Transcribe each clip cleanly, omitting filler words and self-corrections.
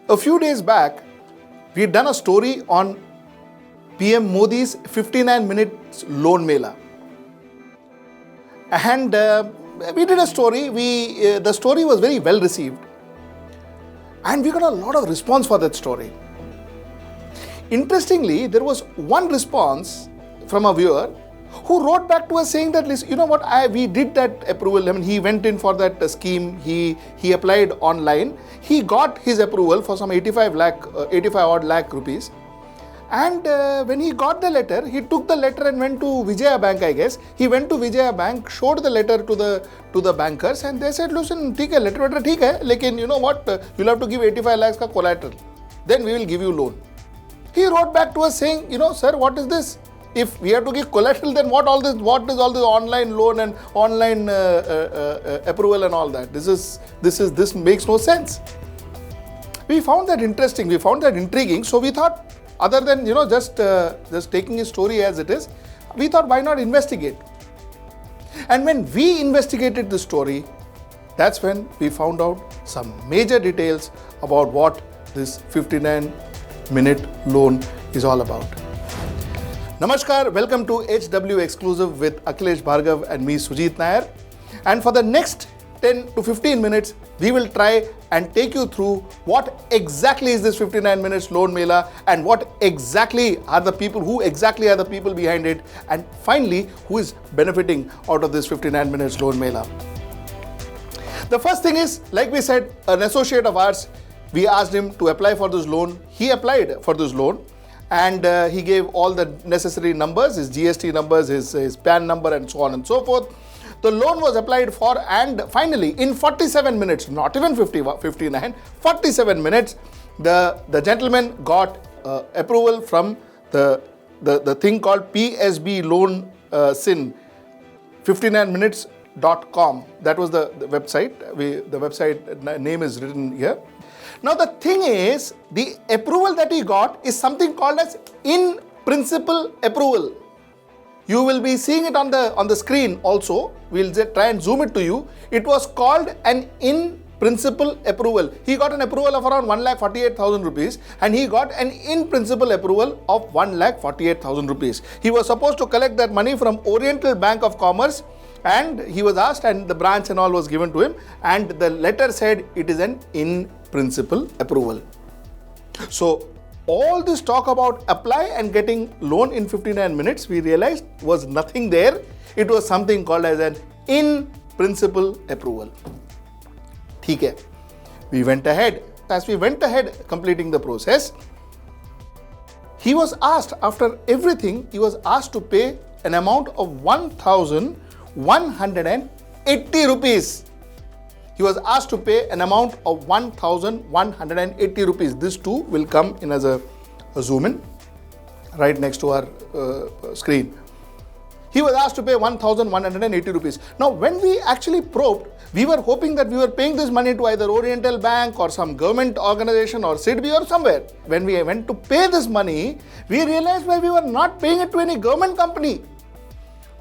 A few days back, we had done a story on PM Modi's 59 minutes loan mela. And we did a story. The story was very well received. And we got a lot of response for that story. Interestingly, there was one response from a viewer who wrote back to us saying that, listen, you know what, we did that approval. I mean, he went in for that scheme. He applied online. He got his approval for some 85 odd lakh rupees. And when he got the letter, he took the letter and went to Vijaya Bank, I guess. He went to Vijaya Bank, showed the letter to the bankers, and they said, listen, theek hai, letter theek hai, lekin you know what, you'll have to give 85 lakhs ka collateral. Then we will give you loan. He wrote back to us saying, you know, sir, what is this? If we have to give collateral, then what is all this online loan and online approval and all that? This makes no sense. We found that interesting. We found that intriguing. So we thought, other than just taking his story as it is, we thought, why not investigate? And when we investigated the story, that's when we found out some major details about what this 59-minute loan is all about. Namaskar, welcome to HW Exclusive with Akhilesh, Bhargava and me, Sujit Nair. And for the next 10 to 15 minutes, we will try and take you through what exactly is this 59 minutes loan mela and who exactly are the people behind it, and finally, who is benefiting out of this 59 minutes loan mela. The first thing is, like we said, an associate of ours, we asked him to apply for this loan. He applied for this loan. And he gave all the necessary numbers, his GST numbers, his PAN number, and so on and so forth. The loan was applied for, and finally, in 47 minutes, not even 59, 47 minutes, the gentleman got approval from the thing called PSB Loan Sin, 59minutes.com. That was the website. The website name is written here. Now the thing is, the approval that he got is something called as in principle approval. You will be seeing it on the screen also. We'll try and zoom it to you. It was called an in principle approval. He got an approval of around 1,48,000 rupees, and he got an in principle approval of 1,48,000 rupees. He was supposed to collect that money from Oriental Bank of Commerce, and he was asked, and the branch and all was given to him, and the letter said it is an in principle approval. So all this talk about apply and getting loan in 59 minutes, we realized was nothing there. It was something called as an in principle approval. ठीक है. We went ahead. As we went ahead completing the process, he was asked, after everything, he was asked to pay an amount of 1,180 rupees. He was asked to pay an amount of 1,180 rupees. This too will come in as a zoom in right next to our screen. He was asked to pay 1,180 rupees. Now, when we actually probed, we were hoping that we were paying this money to either Oriental Bank or some government organization or SIDBI or somewhere. When we went to pay this money, we realized why we were not paying it to any government company.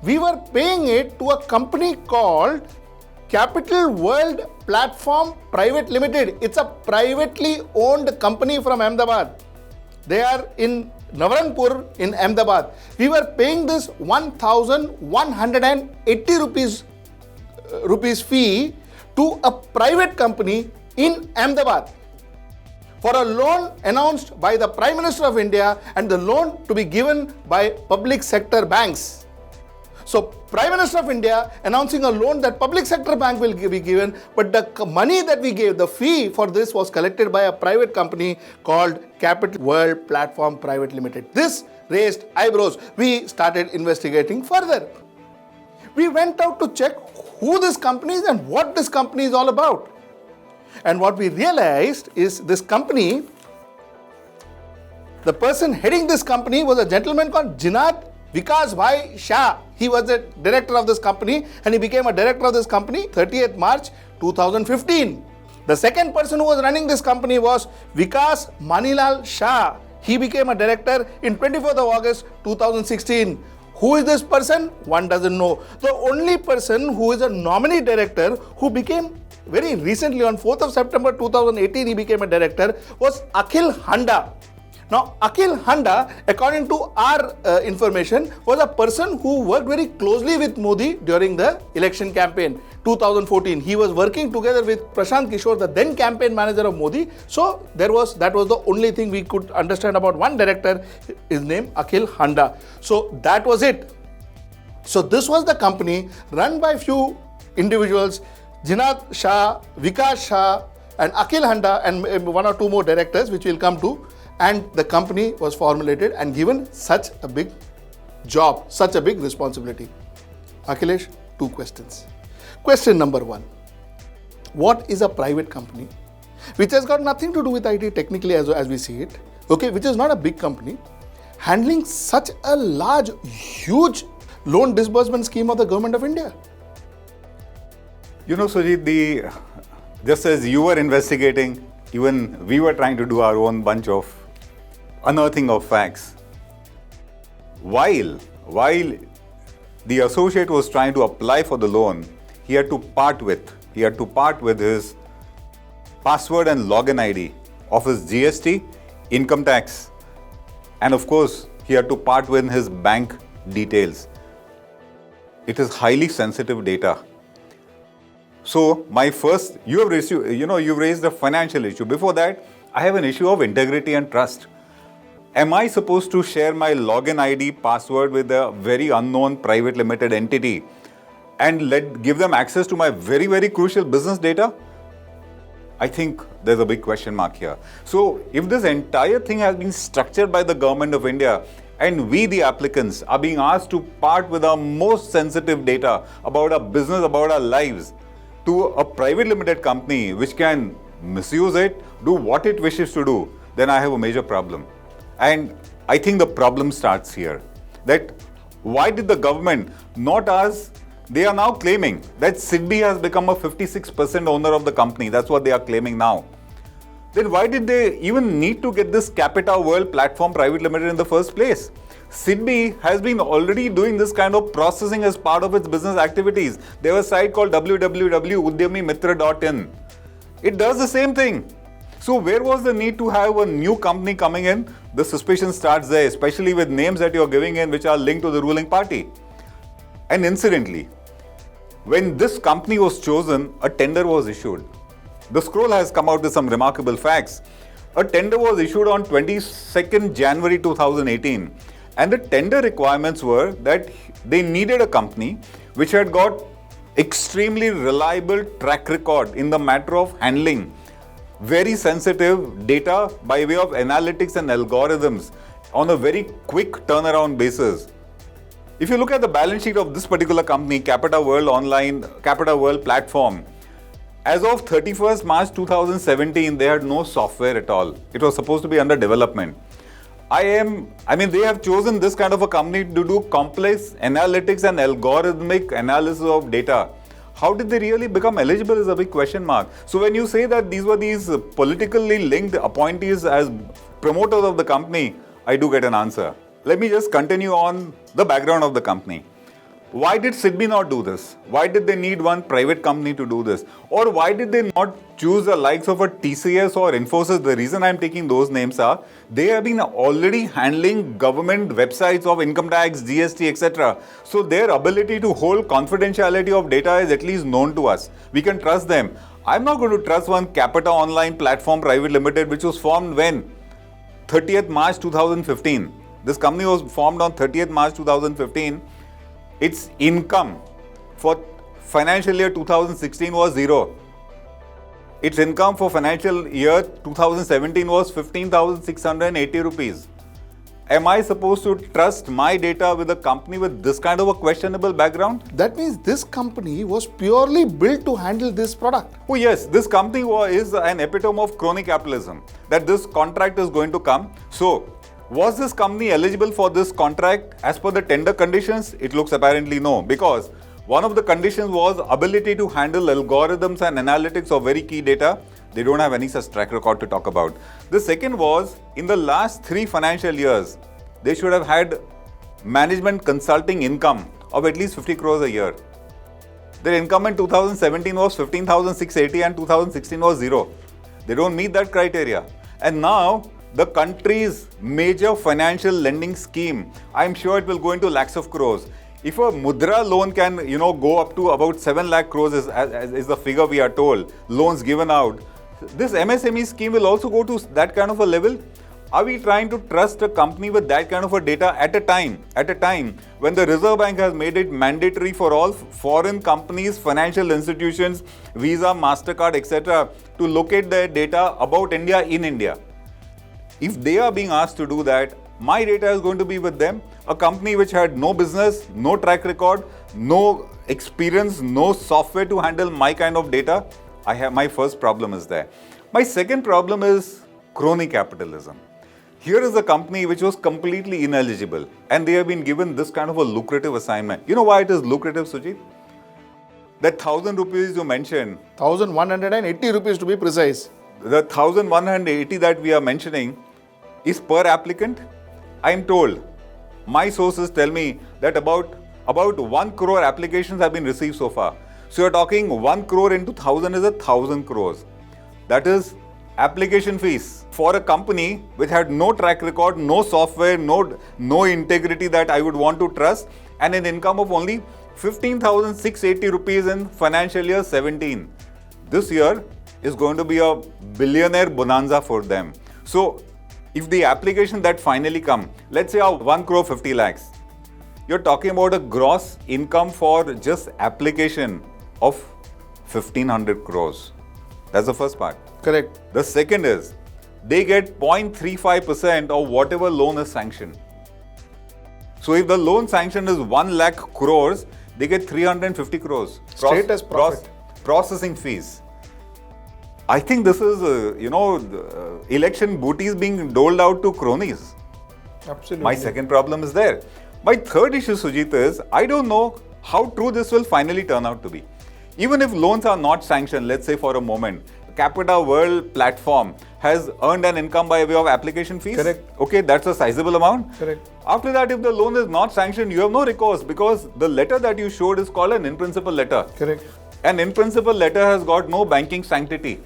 We were paying it to a company called Capital World Platform Private Limited. It's a privately owned company from Ahmedabad. They are in Navaranpur in Ahmedabad. We were paying this 1,180 rupees fee to a private company in Ahmedabad for a loan announced by the Prime Minister of India, and the loan to be given by public sector banks. So, Prime Minister of India announcing a loan that public sector bank will be given, but the money that we gave, the fee for this, was collected by a private company called Capital World Platform Private Limited. This raised eyebrows. We started investigating further. We went out to check who this company is and what this company is all about. And what we realized is this company, the person heading this company was a gentleman called Jinaat Vikas Bhai Shah. He was the director of this company, and he became a director of this company 30th March 2015. The second person who was running this company was Vikas Manilal Shah. He became a director in 24th of August 2016. Who is this person? One doesn't know. The only person who is a nominee director who became very recently on 4th of September 2018, he became a director, was Akhil Handa. Now, Akhil Handa, according to our information, was a person who worked very closely with Modi during the election campaign 2014. He was working together with Prashant Kishore, the then campaign manager of Modi. So that was the only thing we could understand about one director, his name Akhil Handa. So that was it. So this was the company run by few individuals, Jinath Shah, Vikas Shah, and Akhil Handa, and one or two more directors, which we'll come to. And the company was formulated and given such a big job, such a big responsibility. Akhilesh, two questions. Question number one. What is a private company which has got nothing to do with IT technically as we see it, okay, which is not a big company, handling such a large, huge loan disbursement scheme of the government of India? You know, Sujit, just as you were investigating, even we were trying to do our own bunch of unearthing of facts. While the associate was trying to apply for the loan, he had to part with his password and login ID of his GST, income tax, and of course, he had to part with his bank details. It is highly sensitive data. So you've raised a financial issue. Before that, I have an issue of integrity and trust. Am I supposed to share my login ID password with a very unknown private limited entity and give them access to my very, very crucial business data? I think there's a big question mark here. So if this entire thing has been structured by the government of India and we, the applicants, are being asked to part with our most sensitive data about our business, about our lives, to a private limited company which can misuse it, do what it wishes to do, then I have a major problem. And I think the problem starts here. That why did the government, not us, they are now claiming that SIDBI has become a 56% owner of the company. That's what they are claiming now. Then why did they even need to get this Capita World Platform Private Limited in the first place? SIDBI has been already doing this kind of processing as part of its business activities. They have a site called www.udyamimitra.in. It does the same thing. So where was the need to have a new company coming in? The suspicion starts there, especially with names that you're giving in which are linked to the ruling party. And incidentally, when this company was chosen, a tender was issued. The Scroll has come out with some remarkable facts. A tender was issued on 22nd January 2018. And the tender requirements were that they needed a company which had got extremely reliable track record in the matter of handling very sensitive data by way of analytics and algorithms on a very quick turnaround basis. If you look at the balance sheet of this particular company, Capita World Platform, as of 31st March 2017, they had no software at all. It was supposed to be under development. They have chosen this kind of a company to do complex analytics and algorithmic analysis of data. How did they really become eligible is a big question mark. So when you say that these were these politically linked appointees as promoters of the company, I do get an answer. Let me just continue on the background of the company. Why did SIDBI not do this? Why did they need one private company to do this? Or why did they not choose the likes of a TCS or Infosys? The reason I'm taking those names are, they have been already handling government websites of income tax, GST, etc. So their ability to hold confidentiality of data is at least known to us. We can trust them. I'm not going to trust one Capita Online Platform Private Limited, which was formed when? 30th March 2015. This company was formed on 30th March 2015. Its income for financial year 2016 was zero. Its income for financial year 2017 was 15,680 rupees. Am I supposed to trust my data with a company with this kind of a questionable background? That means this company was purely built to handle this product. Oh yes, this company is an epitome of crony capitalism, that this contract is going to come. So, was this company eligible for this contract as per the tender conditions? It looks apparently no, because one of the conditions was ability to handle algorithms and analytics of very key data. They don't have any such track record to talk about. The second was, in the last 3 financial years, they should have had management consulting income of at least 50 crores a year. Their income in 2017 was 15,680 and 2016 was zero. They don't meet that criteria. And now the country's major financial lending scheme, I'm sure it will go into lakhs of crores. If a Mudra loan can, go up to about 7 lakh crores is the figure we are told, loans given out, this MSME scheme will also go to that kind of a level. Are we trying to trust a company with that kind of a data at a time when the Reserve Bank has made it mandatory for all foreign companies, financial institutions, Visa, MasterCard, etc. to locate their data about India in India? If they are being asked to do that, my data is going to be with them. A company which had no business, no track record, no experience, no software to handle my kind of data. My first problem is there. My second problem is crony capitalism. Here is a company which was completely ineligible and they have been given this kind of a lucrative assignment. You know why it is lucrative, Sujit? That 1,000 rupees you mentioned. 1,180 rupees to be precise. The 1,180 that we are mentioning is per applicant. I am told, my sources tell me that about 1 crore applications have been received so far. So you're talking 1 crore into 1,000 is 1,000 crores. That is application fees for a company which had no track record, no software, no integrity that I would want to trust, and an income of only 15,680 rupees in financial year 17. This year is going to be a billionaire bonanza for them. So if the application that finally come, let's say 1 crore 50 lakhs, you're talking about a gross income for just application of 1,500 crores. That's the first part. Correct. The second is, they get 0.35% of whatever loan is sanctioned. So if the loan sanction is 1 lakh crores, they get 350 crores. Straight as profit. Processing fees. I think this is, election booties being doled out to cronies. Absolutely. My second problem is there. My third issue, Sujit, is I don't know how true this will finally turn out to be. Even if loans are not sanctioned, let's say for a moment, Capita World platform has earned an income by way of application fees. Correct. Okay, that's a sizable amount. Correct. After that, if the loan is not sanctioned, you have no recourse because the letter that you showed is called an in-principle letter. Correct. An in-principle letter has got no banking sanctity.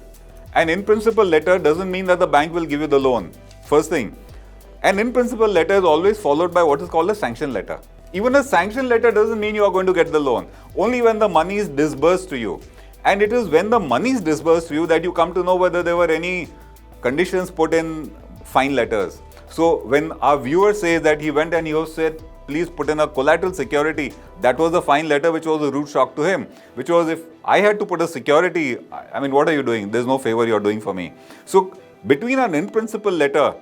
An in-principle letter doesn't mean that the bank will give you the loan. First thing. An in-principle letter is always followed by what is called a sanction letter. Even a sanction letter doesn't mean you are going to get the loan. Only when the money is disbursed to you. And it is when the money is disbursed to you that you come to know whether there were any conditions put in fine letters. So when our viewer says that he went and he said, please put in a collateral security, that was the fine letter which was a rude shock to him. Which was, if I had to put a security, I mean, what are you doing? There's no favor you're doing for me. So between an in-principle letter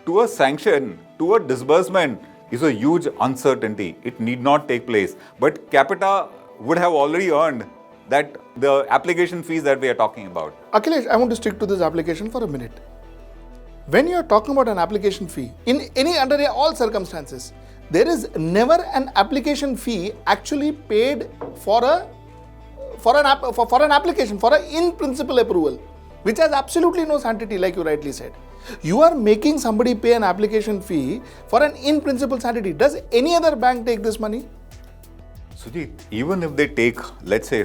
to a sanction, to a disbursement is a huge uncertainty. It need not take place. But Capita would have already earned that the application fees that we are talking about. Akhilesh, I want to stick to this application for a minute. When you are talking about an application fee, under all circumstances, there is never an application fee actually paid for an application, for an in-principle approval, which has absolutely no sanctity, like you rightly said. You are making somebody pay an application fee for an in-principle sanctity. Does any other bank take this money? Sujit, even if they take, let's say,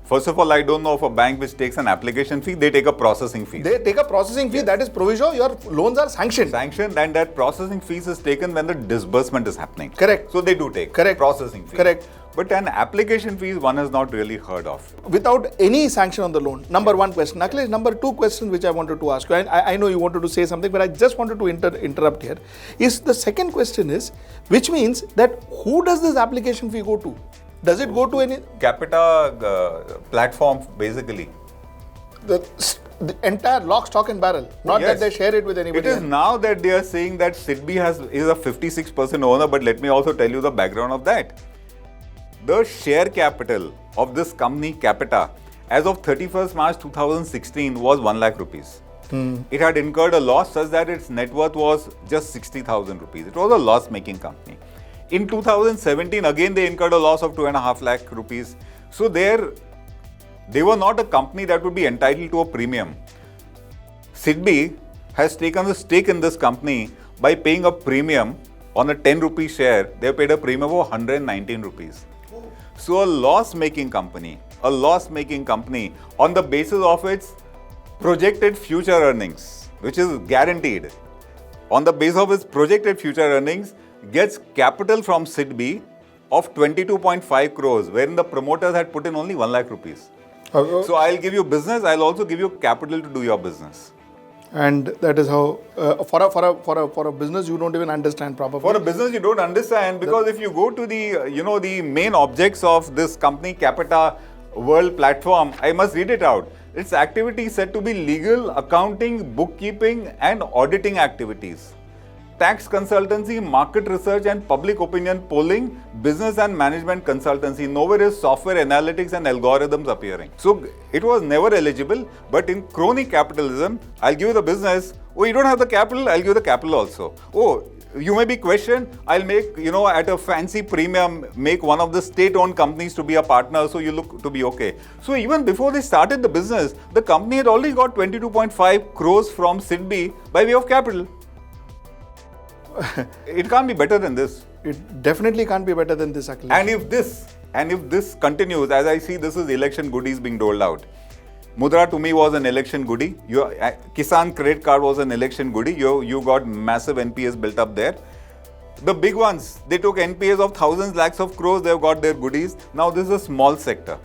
first of all, I don't know of a bank which takes an application fee, they take a processing fee. They take a processing fee, that is provisional, your loans are sanctioned. Sanctioned, and that processing fees is taken when the disbursement is happening. Correct. So they do take processing fee. Correct. But an application fee one has not really heard of. Without any sanction on the loan. Number one question. Akhilesh, number two question which I wanted to ask you, and I know you wanted to say something, but I just wanted to interrupt here, is the second question is, which means that who does this application fee go to? Does it go to any? Capita platform, basically. The entire lock, stock and barrel. Not that they share it with anybody. It is now that they are saying that SIDBI is a 56% owner, but let me also tell you the background of that. The share capital of this company, Capita, as of 31st March 2016 was 1 lakh rupees. It had incurred a loss such that its net worth was just 60,000 rupees. It was a loss-making company. In 2017, again, they incurred a loss of 2.5 lakh rupees. So they were not a company that would be entitled to a premium. SIDBI has taken a stake in this company by paying a premium on a 10 rupee share, they paid a premium of 119 rupees. So a loss-making company on the basis of its projected future earnings, which is guaranteed, on the basis of its projected future earnings, gets capital from SIDBI of 22.5 crores, wherein the promoters had put in only 1 lakh rupees. So I'll give you business, I'll also give you capital to do your business. And that is how, for a business you don't even understand probably. For a business you don't understand, because if you go to the main objects of this company, Capita World platform, I must read it out. Its activities said to be legal, accounting, bookkeeping and auditing activities, tax consultancy, market research and public opinion polling, business and management consultancy. Nowhere is software analytics and algorithms appearing. So it was never eligible, but in crony capitalism, I'll give you the business. Oh, you don't have the capital, I'll give you the capital also. Oh, you may be questioned, I'll make, at a fancy premium, make one of the state-owned companies to be a partner, so you look to be okay. So even before they started the business, the company had already got 22.5 crores from SIDBI by way of capital. It can't be better than this. It definitely can't be better than this, Akhilesh. And if this continues, as I see, this is election goodies being doled out. Mudra to me was an election goodie. Your Kisan credit card was an election goodie. You got massive NPS built up there. The big ones, they took NPS of thousands, lakhs of crores. They've got their goodies. Now this is a small sector.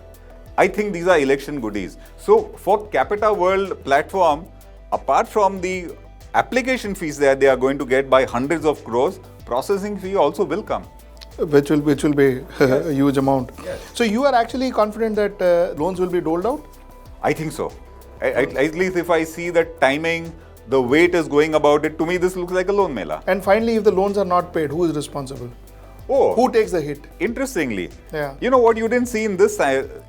I think these are election goodies. So for Capita World platform, apart from the application fees that they are going to get by hundreds of crores, processing fee also will come. Which will be Yes. a huge amount. Yes. So you are actually confident that loans will be doled out? I think so. At least if I see the timing, the way it is going about it, to me this looks like a loan mela. And finally, if the loans are not paid, who is responsible? Oh, Who takes the hit? interestingly, Yeah. you know what you didn't see in this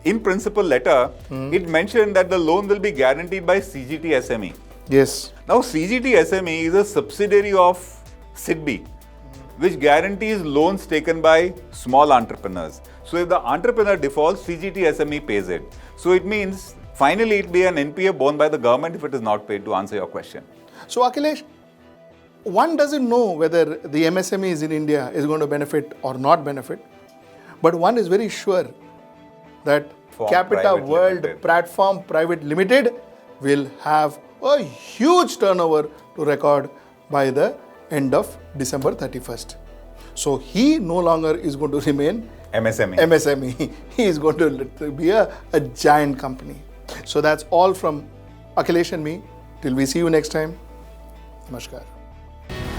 in principle letter, it mentioned that the loan will be guaranteed by CGT SME. Yes. Now CGT SME is a subsidiary of SIDBI, which guarantees loans taken by small entrepreneurs. So if the entrepreneur defaults, CGT SME pays it. So it means finally it be an NPA borne by the government if it is not paid, to answer your question. So Akhilesh, one doesn't know whether the MSMEs in India is going to benefit or not benefit, but one is very sure that Form Capita Private World Limited. Platform Private Limited will have a huge turnover to record by the end of December 31st. So he no longer is going to remain MSME. MSME. He is going to be a giant company. So that's all from Akhilesh and me. Till we see you next time. Namaskar.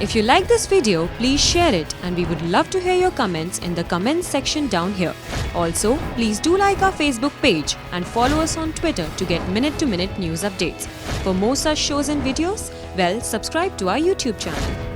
If you like this video, please share it, and we would love to hear your comments in the comments section down here. Also, please do like our Facebook page and follow us on Twitter to get minute-to-minute news updates. For more such shows and videos, subscribe to our YouTube channel.